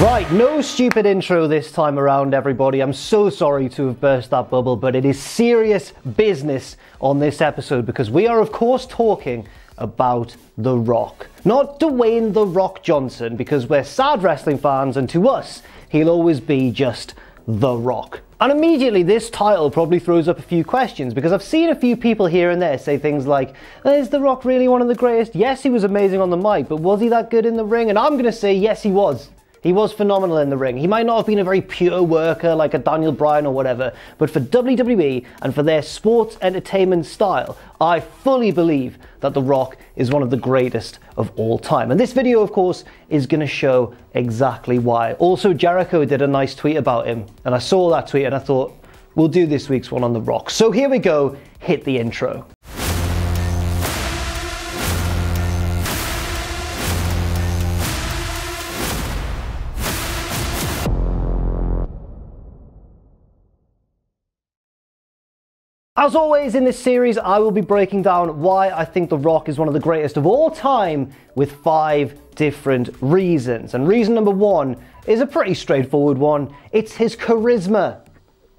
Right, no stupid intro this time around, everybody. I'm so sorry to have burst that bubble, but it is serious business on this episode because we are, of course, talking about The Rock. Not Dwayne The Rock Johnson, because we're sad wrestling fans, and to us, he'll always be just The Rock. And immediately this title probably throws up a few questions, because I've seen a few people here and there say things like, is The Rock really one of the greatest? Yes, he was amazing on the mic, but was he that good in the ring? And I'm going to say, yes, he was. He was phenomenal in the ring. He might not have been a very pure worker like a Daniel Bryan or whatever, but for WWE and for their sports entertainment style, I fully believe that The Rock is one of the greatest of all time. And this video, of course, is going to show exactly why. Also, Jericho did a nice tweet about him, and I saw that tweet and I thought, we'll do this week's one on The Rock. So here we go, hit the intro. As always in this series, I will be breaking down why I think The Rock is one of the greatest of all time with 5 different reasons. And reason number 1 is a pretty straightforward one. It's his charisma,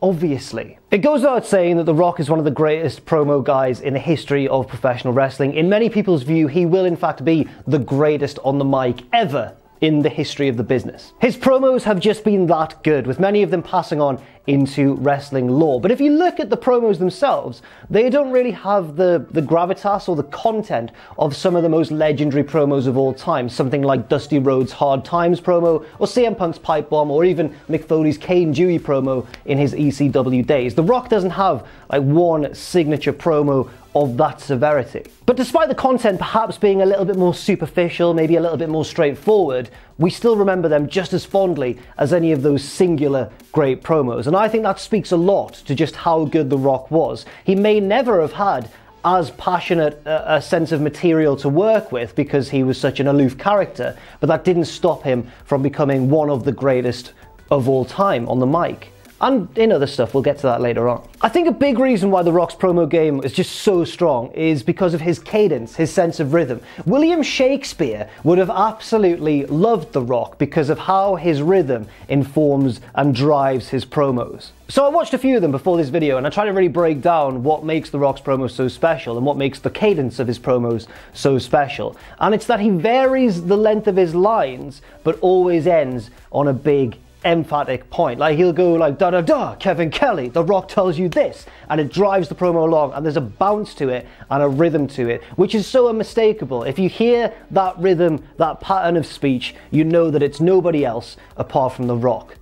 obviously. It goes without saying that The Rock is one of the greatest promo guys in the history of professional wrestling. In many people's view, he will in fact be the greatest on the mic ever in the history of the business. His promos have just been that good, with many of them passing on into wrestling lore. But if you look at the promos themselves, they don't really have the gravitas or the content of some of the most legendary promos of all time. Something like Dusty Rhodes' Hard Times promo, or CM Punk's Pipe Bomb, or even Mick Foley's Kane Dewey promo in his ECW days. The Rock doesn't have like one signature promo of that severity. But despite the content perhaps being a little bit more superficial, maybe a little bit more straightforward, we still remember them just as fondly as any of those singular great promos. And I think that speaks a lot to just how good The Rock was. He may never have had as passionate a sense of material to work with because he was such an aloof character, but that didn't stop him from becoming one of the greatest of all time on the mic. And in other stuff, we'll get to that later on. I think a big reason why The Rock's promo game is just so strong is because of his cadence, his sense of rhythm. William Shakespeare would have absolutely loved The Rock because of how his rhythm informs and drives his promos. So I watched a few of them before this video, and I tried to really break down what makes The Rock's promos so special and what makes the cadence of his promos so special. And it's that he varies the length of his lines, but always ends on a big emphatic point. Like he'll go like da da da, Kevin Kelly, The Rock tells you this, and it drives the promo along, and there's a bounce to it and a rhythm to it, which is so unmistakable. If you hear that rhythm, that pattern of speech, you know that it's nobody else apart from The Rock,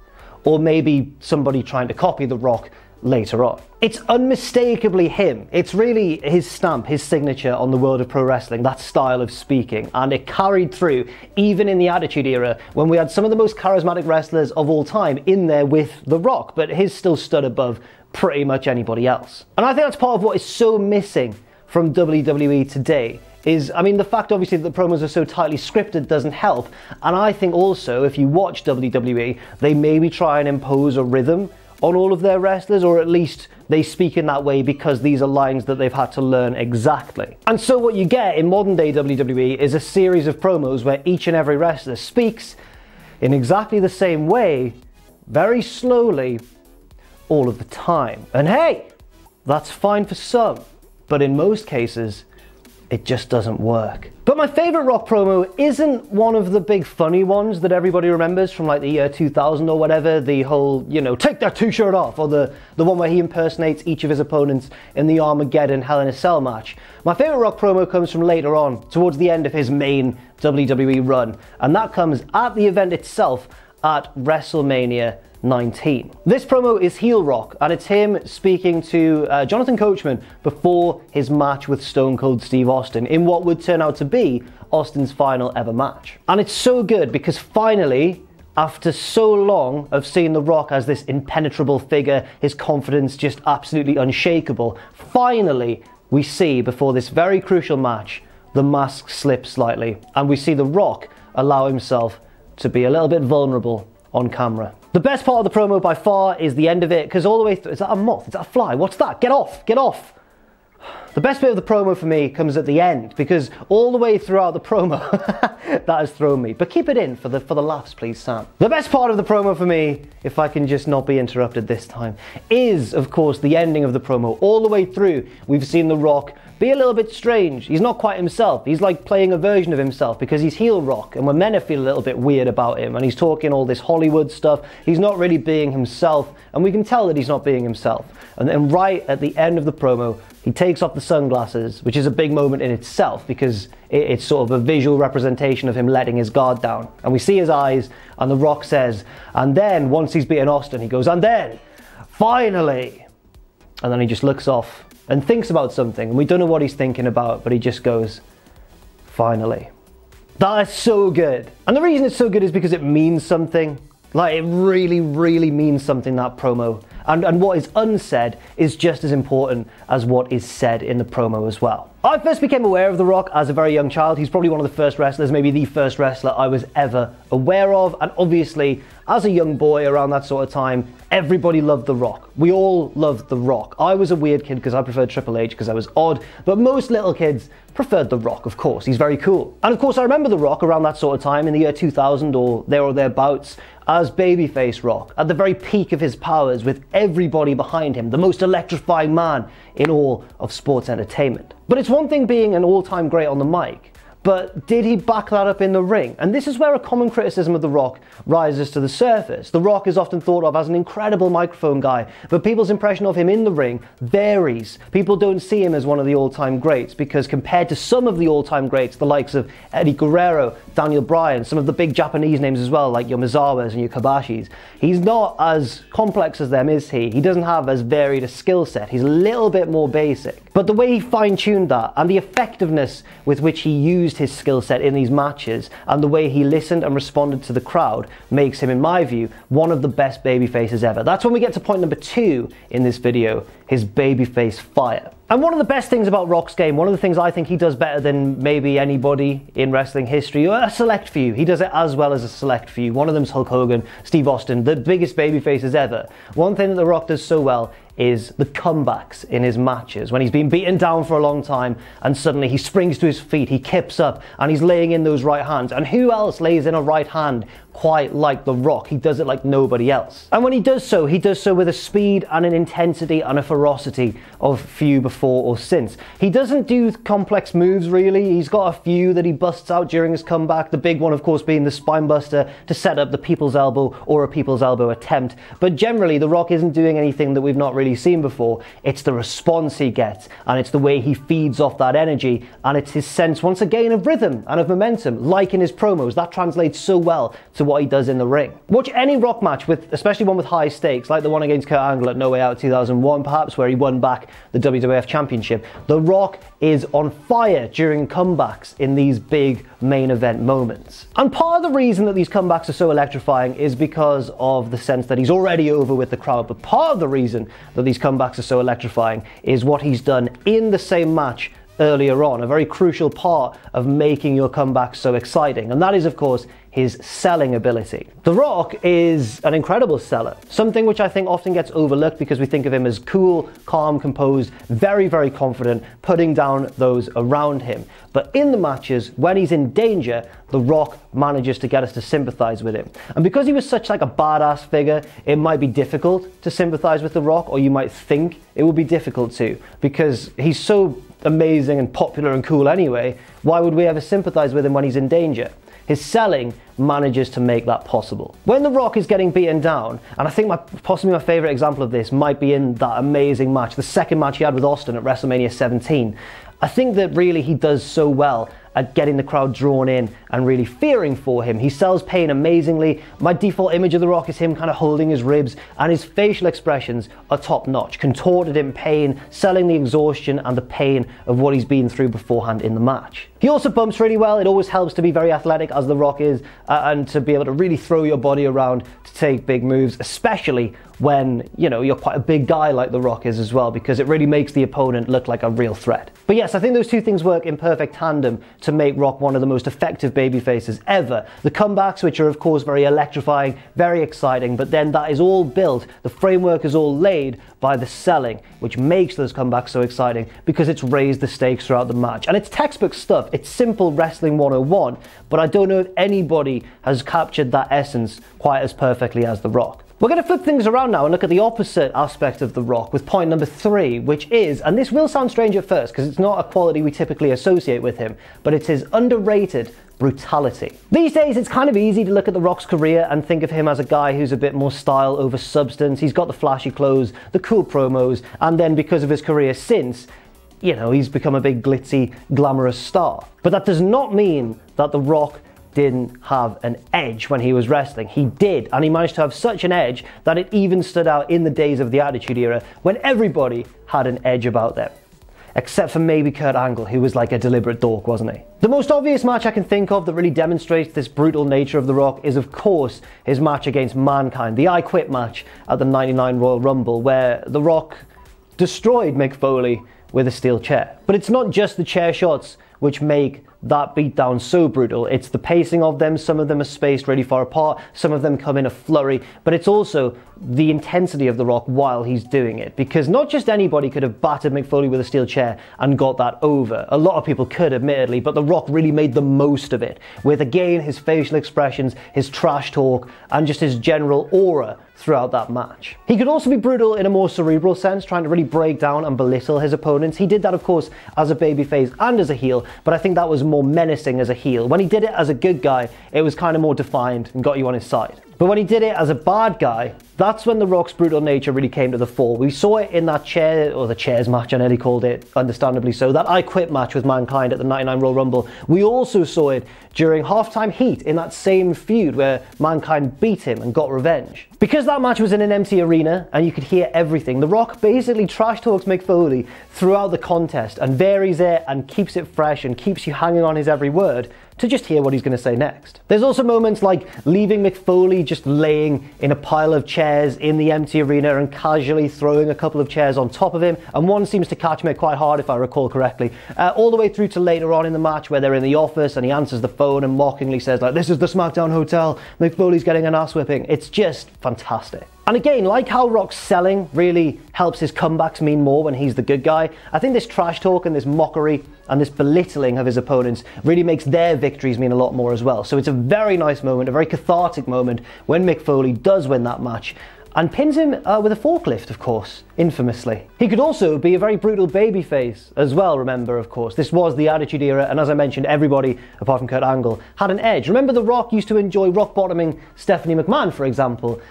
or maybe somebody trying to copy The Rock later on. It's unmistakably him. It's really his stamp, his signature on the world of pro wrestling, that style of speaking, and it carried through even in the Attitude Era when we had some of the most charismatic wrestlers of all time in there with The Rock, but his still stood above pretty much anybody else. And I think that's part of what is so missing from WWE today is, I mean, the fact obviously that the promos are so tightly scripted doesn't help, and I think also if you watch WWE, they maybe try and impose a rhythm on all of their wrestlers, or at least they speak in that way because these are lines that they've had to learn exactly. And so what you get in modern day WWE is a series of promos where each and every wrestler speaks in exactly the same way, very slowly, all of the time. And hey, that's fine for some, but in most cases, it just doesn't work. But my favorite Rock promo isn't one of the big funny ones that everybody remembers from like the year 2000 or whatever, the whole, you know, take that t-shirt off, or the one where he impersonates each of his opponents in the Armageddon Hell in a Cell match. My favorite Rock promo comes from later on, towards the end of his main WWE run, and that comes at the event itself at WrestleMania 19. This promo is heel Rock, and it's him speaking to Jonathan Coachman before his match with Stone Cold Steve Austin in what would turn out to be Austin's final ever match. And it's so good because finally, after so long of seeing The Rock as this impenetrable figure, his confidence just absolutely unshakable, finally we see before this very crucial match the mask slip slightly, and we see The Rock allow himself to be a little bit vulnerable on camera. The best part of the promo by far is the end of it, because all the way through, is that a moth? Is that a fly? What's that? Get off! Get off! The best bit of the promo for me comes at the end, because all the way throughout the promo, that has thrown me. But keep it in for the laughs, please, Sam. The best part of the promo for me, if I can just not be interrupted this time, is, of course, the ending of the promo. All the way through, we've seen The Rock be a little bit strange. He's not quite himself. He's like playing a version of himself because he's heel Rock, and we're meant to feel a little bit weird about him, and he's talking all this Hollywood stuff. He's not really being himself, and we can tell that he's not being himself. And then right at the end of the promo, he takes off the sunglasses, which is a big moment in itself because it's sort of a visual representation of him letting his guard down. And we see his eyes, and The Rock says, and then, once he's beaten Austin, he goes, and then, finally. And then he just looks off and thinks about something, and we don't know what he's thinking about, but he just goes, finally. That is so good. And the reason it's so good is because it means something. Like, it really, really means something, that promo. And what is unsaid is just as important as what is said in the promo as well. I first became aware of The Rock as a very young child. He's probably one of the first wrestlers, maybe the first wrestler I was ever aware of. And obviously, as a young boy around that sort of time, everybody loved The Rock. We all loved The Rock. I was a weird kid because I preferred Triple H because I was odd, but most little kids preferred The Rock, of course. He's very cool. And of course, I remember The Rock around that sort of time in the year 2000 or thereabouts as Babyface Rock, at the very peak of his powers with everybody behind him, the most electrifying man in all of sports entertainment. But it's one thing being an all-time great on the mic, but did he back that up in the ring? And this is where a common criticism of The Rock rises to the surface. The Rock is often thought of as an incredible microphone guy, but people's impression of him in the ring varies. People don't see him as one of the all-time greats because compared to some of the all-time greats, the likes of Eddie Guerrero, Daniel Bryan, some of the big Japanese names as well, like your Mizawas and your Kobashis, he's not as complex as them, is he? He doesn't have as varied a skill set. He's a little bit more basic. But the way he fine-tuned that and the effectiveness with which he used his skill set in these matches and the way he listened and responded to the crowd makes him, in my view, one of the best babyfaces ever. That's when we get to point number 2 in this video, his Babyface Fire. And one of the best things about Rock's game, one of the things I think he does better than maybe anybody in wrestling history, or a select few, he does it as well as a select few. One of them's Hulk Hogan, Steve Austin, the biggest babyfaces ever. One thing that The Rock does so well is the comebacks in his matches. When he's been beaten down for a long time and suddenly he springs to his feet, he kips up and he's laying in those right hands. And who else lays in a right hand quite like The Rock? He does it like nobody else. And when he does so with a speed and an intensity and a ferocity of few before or since. He doesn't do complex moves really. He's got a few that he busts out during his comeback. The big one, of course, being the spine buster to set up the people's elbow or a people's elbow attempt. But generally, The Rock isn't doing anything that we've not really seen before. It's the response he gets, and it's the way he feeds off that energy, and it's his sense, once again, of rhythm and of momentum, like in his promos. That translates so well to what he does in the ring. Watch any Rock match, especially one with high stakes, like the one against Kurt Angle at No Way Out 2001, perhaps, where he won back the WWF Championship. The Rock is on fire during comebacks in these big main event moments. And part of the reason that these comebacks are so electrifying is because of the sense that he's already over with the crowd. But part of the reason that these comebacks are so electrifying is what he's done in the same match earlier on, a very crucial part of making your comeback so exciting. And that is, of course, his selling ability. The Rock is an incredible seller, something which I think often gets overlooked because we think of him as cool, calm, composed, very, very confident, putting down those around him. But in the matches, when he's in danger, The Rock manages to get us to sympathize with him. And because he was such like a badass figure, it might be difficult to sympathize with The Rock, or you might think it would be difficult to, because he's so amazing and popular and cool anyway. Why would we ever sympathize with him when he's in danger? His selling manages to make that possible. When The Rock is getting beaten down, and I think possibly my favorite example of this might be in that amazing match, the second match he had with Austin at WrestleMania 17, I think that really he does so well at getting the crowd drawn in and really fearing for him. He sells pain amazingly. My default image of The Rock is him kind of holding his ribs, and his facial expressions are top notch, contorted in pain, selling the exhaustion and the pain of what he's been through beforehand in the match. He also bumps really well. It always helps to be very athletic, as The Rock is, and to be able to really throw your body around to take big moves, especially when, you know, you're quite a big guy like The Rock is as well, because it really makes the opponent look like a real threat. But yes, I think those two things work in perfect tandem to make Rock one of the most effective babyfaces ever. The comebacks, which are of course very electrifying, very exciting, but then that is all built, the framework is all laid by the selling, which makes those comebacks so exciting because it's raised the stakes throughout the match. And it's textbook stuff, it's simple wrestling 101, but I don't know if anybody has captured that essence quite as perfectly as The Rock. We're going to flip things around now and look at the opposite aspect of The Rock with point number 3, which is, and this will sound strange at first because it's not a quality we typically associate with him, but it's his underrated brutality. These days it's kind of easy to look at The Rock's career and think of him as a guy who's a bit more style over substance. He's got the flashy clothes, the cool promos, and then because of his career since, you know, he's become a big glitzy, glamorous star. But that does not mean that The Rock didn't have an edge when he was wrestling. He did, and he managed to have such an edge that it even stood out in the days of the Attitude Era when everybody had an edge about them. Except for maybe Kurt Angle, who was like a deliberate dork, wasn't he? The most obvious match I can think of that really demonstrates this brutal nature of The Rock is of course his match against Mankind, the I Quit match at the '99 Royal Rumble, where The Rock destroyed Mick Foley with a steel chair. But it's not just the chair shots which make that beatdown so brutal. It's the pacing of them. Some of them are spaced really far apart, some of them come in a flurry, but it's also the intensity of The Rock while he's doing it, because not just anybody could have battered Mick Foley with a steel chair and got that over. A lot of people could, admittedly, but The Rock really made the most of it with, again, his facial expressions, his trash talk, and just his general aura throughout that match. He could also be brutal in a more cerebral sense, trying to really break down and belittle his opponents. He did that, of course, as a babyface and as a heel, but I think that was more menacing as a heel. When he did it as a good guy, it was kind of more defined and got you on his side. But when he did it as a bad guy, that's when The Rock's brutal nature really came to the fore. We saw it in that chair, or the chairs match, I nearly called it, understandably so, that I Quit match with Mankind at the '99 Royal Rumble. We also saw it during Halftime Heat in that same feud where Mankind beat him and got revenge. Because that match was in an empty arena and you could hear everything, The Rock basically trash talks Mick Foley throughout the contest and varies it and keeps it fresh and keeps you hanging on his every word to just hear what he's going to say next. There's also moments like leaving Mick Foley just laying in a pile of chairs in the empty arena and casually throwing a couple of chairs on top of him, and one seems to catch Mick quite hard if I recall correctly, all the way through to later on in the match where they're in the office and he answers the phone and mockingly says like, "This is the SmackDown hotel, Mick Foley's getting an ass whipping." It's just fantastic. And again, like how Rock's selling really helps his comebacks mean more when he's the good guy, I think this trash talk and this mockery and this belittling of his opponents really makes their victories mean a lot more as well. So it's a very nice moment, a very cathartic moment when Mick Foley does win that match and pins him with a forklift, of course, infamously. He could also be a very brutal babyface as well, remember, of course. This was the Attitude Era, and as I mentioned, everybody, apart from Kurt Angle, had an edge. Remember The Rock used to enjoy rock-bottoming Stephanie McMahon, for example,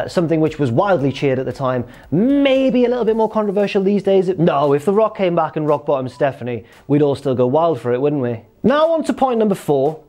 something which was wildly cheered at the time. Maybe a little bit more controversial these days. No, if The Rock came back and rock-bottomed Stephanie, we'd all still go wild for it, wouldn't we? Now on to point number 4.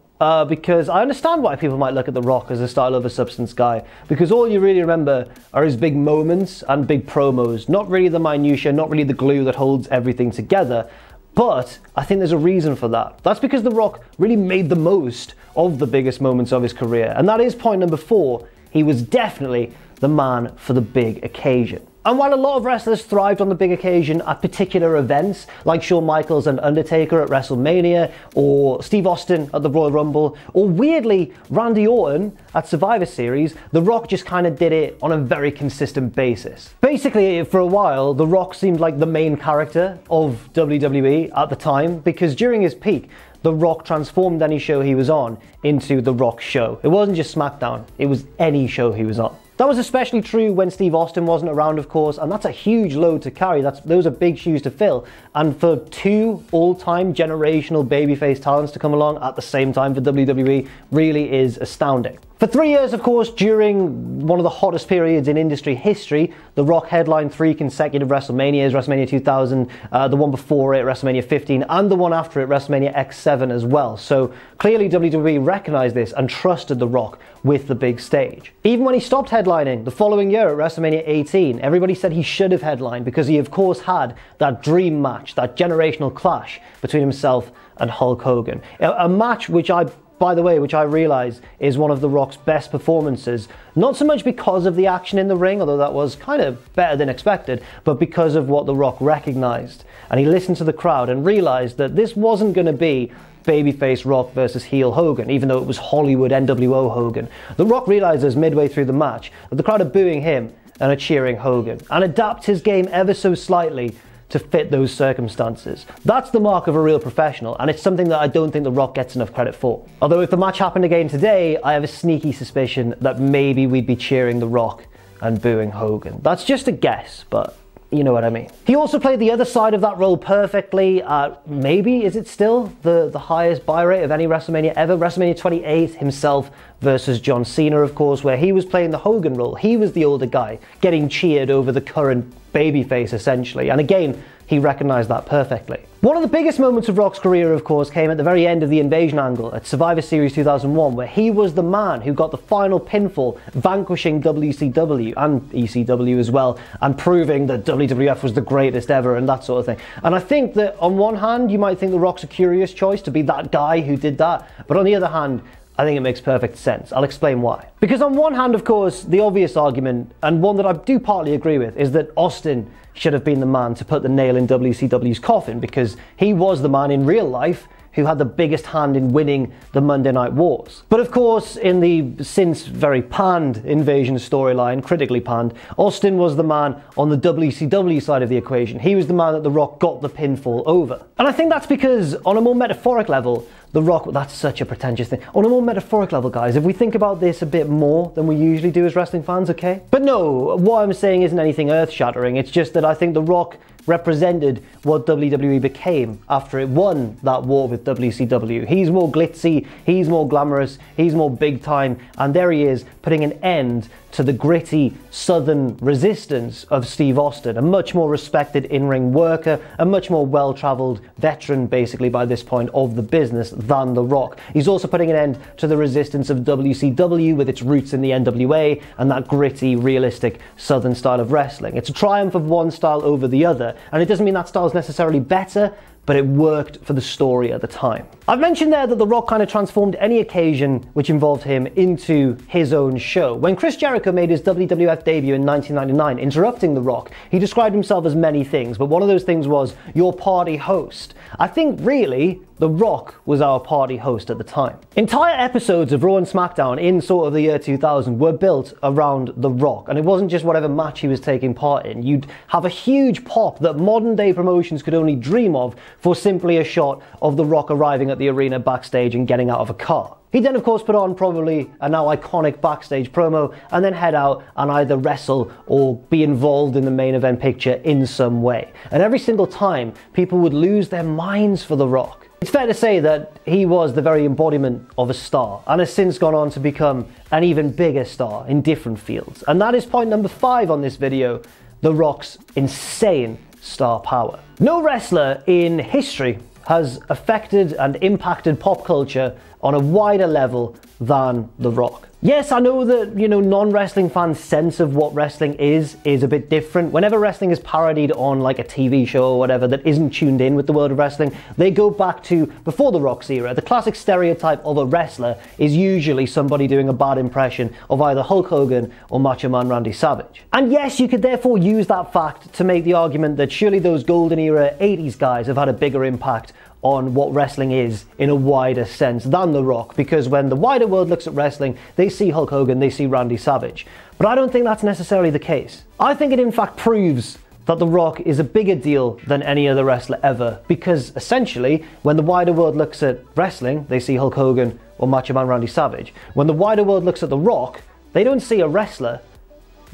Because I understand why people might look at The Rock as a style over substance guy, because all you really remember are his big moments and big promos, not really the minutiae, not really the glue that holds everything together. But I think there's a reason for that. That's because The Rock really made the most of the biggest moments of his career, and that is point number 4. He was definitely the man for the big occasion. And while a lot of wrestlers thrived on the big occasion at particular events, like Shawn Michaels and Undertaker at WrestleMania, or Steve Austin at the Royal Rumble, or weirdly Randy Orton at Survivor Series, The Rock just kind of did it on a very consistent basis. Basically, for a while, The Rock seemed like the main character of WWE at the time, because during his peak, The Rock transformed any show he was on into The Rock Show. It wasn't just SmackDown, it was any show he was on. That was especially true when Steve Austin wasn't around, of course, and that's a huge load to carry. Those are big shoes to fill. And for 2 all-time generational babyface talents to come along at the same time for WWE really is astounding. For 3 years, of course, during one of the hottest periods in industry history, The Rock headlined 3 consecutive WrestleManias, WrestleMania 2000, the one before it, WrestleMania 15, and the one after it, WrestleMania X7 as well. So clearly WWE recognized this and trusted The Rock with the big stage. Even when he stopped headlining the following year at WrestleMania 18, everybody said he should have headlined because he of course had that dream match, that generational clash between himself and Hulk Hogan. A match which by the way, which I realise is one of The Rock's best performances, not so much because of the action in the ring, although that was kind of better than expected, but because of what The Rock recognised. And he listened to the crowd and realised that this wasn't going to be babyface Rock versus heel Hogan, even though it was Hollywood NWO Hogan. The Rock realizes midway through the match that the crowd are booing him and are cheering Hogan, and adapts his game ever so slightly to fit those circumstances. That's the mark of a real professional, and it's something that I don't think The Rock gets enough credit for. Although if the match happened again today, I have a sneaky suspicion that maybe we'd be cheering The Rock and booing Hogan. That's just a guess, but you know what I mean. He also played the other side of that role perfectly. Maybe, is it still the highest buy rate of any WrestleMania ever? WrestleMania 28 himself versus John Cena, of course, where he was playing the Hogan role. He was the older guy, getting cheered over the current babyface, essentially. And again, he recognized that perfectly. One of the biggest moments of Rock's career, of course, came at the very end of the Invasion angle at Survivor Series 2001, where he was the man who got the final pinfall, vanquishing WCW and ECW as well, and proving that WWF was the greatest ever and that sort of thing. And I think that on one hand, you might think The Rock's a curious choice to be that guy who did that, but on the other hand, I think it makes perfect sense. I'll explain why. Because on one hand, of course, the obvious argument, and one that I do partly agree with, is that Austin should have been the man to put the nail in WCW's coffin, because he was the man in real life who had the biggest hand in winning the Monday Night Wars. But of course, in the since very panned Invasion storyline, critically panned, Austin was the man on the WCW side of the equation. He was the man that The Rock got the pinfall over. And I think that's because, on a more metaphoric level, The Rock, that's such a pretentious thing. On a more metaphoric level, guys, if we think about this a bit more than we usually do as wrestling fans, okay? But no, what I'm saying isn't anything earth-shattering. It's just that I think The Rock represented what WWE became after it won that war with WCW. He's more glitzy, he's more glamorous, he's more big time, and there he is putting an end to the gritty southern resistance of Steve Austin, a much more respected in-ring worker, a much more well-traveled veteran basically by this point of the business than The Rock. He's also putting an end to the resistance of WCW with its roots in the NWA and that gritty, realistic southern style of wrestling. It's a triumph of one style over the other, and it doesn't mean that style is necessarily better, but it worked for the story at the time. I've mentioned there that The Rock kind of transformed any occasion which involved him into his own show. When Chris Jericho made his WWF debut in 1999, interrupting The Rock, he described himself as many things, but one of those things was your party host. I think really, The Rock was our party host at the time. Entire episodes of Raw and SmackDown in sort of the year 2000 were built around The Rock, and it wasn't just whatever match he was taking part in. You'd have a huge pop that modern day promotions could only dream of for simply a shot of The Rock arriving at the arena backstage and getting out of a car. He'd then of course put on probably a now iconic backstage promo and then head out and either wrestle or be involved in the main event picture in some way. And every single time, people would lose their minds for The Rock. It's fair to say that he was the very embodiment of a star and has since gone on to become an even bigger star in different fields. And that is point number 5 on this video, The Rock's insane star power. No wrestler in history has affected and impacted pop culture on a wider level than The Rock. Yes, I know that, non-wrestling fans' sense of what wrestling is a bit different. Whenever wrestling is parodied on like a TV show or whatever that isn't tuned in with the world of wrestling, they go back to before The Rock's era. The classic stereotype of a wrestler is usually somebody doing a bad impression of either Hulk Hogan or Macho Man Randy Savage. And yes, you could therefore use that fact to make the argument that surely those golden era 80s guys have had a bigger impact on what wrestling is in a wider sense than The Rock, because when the wider world looks at wrestling, they see Hulk Hogan, they see Randy Savage. But I don't think that's necessarily the case. I think it in fact proves that The Rock is a bigger deal than any other wrestler ever, because essentially, when the wider world looks at wrestling, they see Hulk Hogan or Macho Man Randy Savage. When the wider world looks at The Rock, they don't see a wrestler,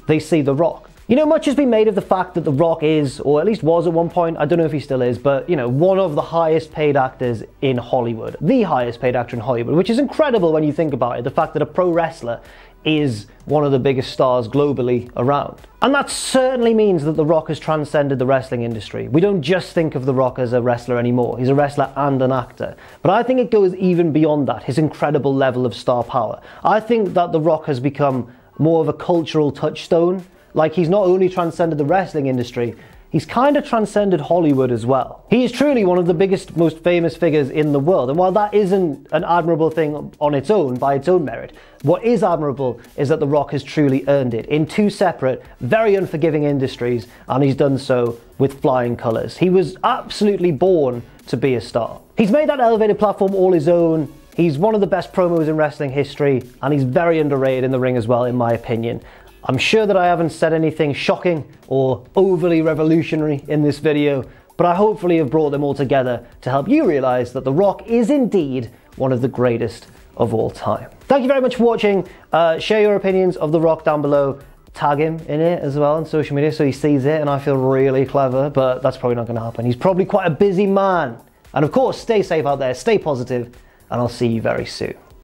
they see The Rock. Much has been made of the fact that The Rock is, or at least was at one point, I don't know if he still is, but, one of the highest paid actors in Hollywood. The highest paid actor in Hollywood, which is incredible when you think about it. The fact that a pro wrestler is one of the biggest stars globally around. And that certainly means that The Rock has transcended the wrestling industry. We don't just think of The Rock as a wrestler anymore. He's a wrestler and an actor. But I think it goes even beyond that, his incredible level of star power. I think that The Rock has become more of a cultural touchstone. Like, he's not only transcended the wrestling industry, he's kind of transcended Hollywood as well. He is truly one of the biggest, most famous figures in the world, and while that isn't an admirable thing on its own, by its own merit, what is admirable is that The Rock has truly earned it in two separate, very unforgiving industries, and he's done so with flying colours. He was absolutely born to be a star. He's made that elevated platform all his own. He's one of the best promos in wrestling history, and he's very underrated in the ring as well, in my opinion. I'm sure that I haven't said anything shocking or overly revolutionary in this video, but I hopefully have brought them all together to help you realize that The Rock is indeed one of the greatest of all time. Thank you very much for watching. Share your opinions of The Rock down below. Tag him in it as well on social media so he sees it, and I feel really clever, but that's probably not going to happen. He's probably quite a busy man. And of course, stay safe out there, stay positive, and I'll see you very soon.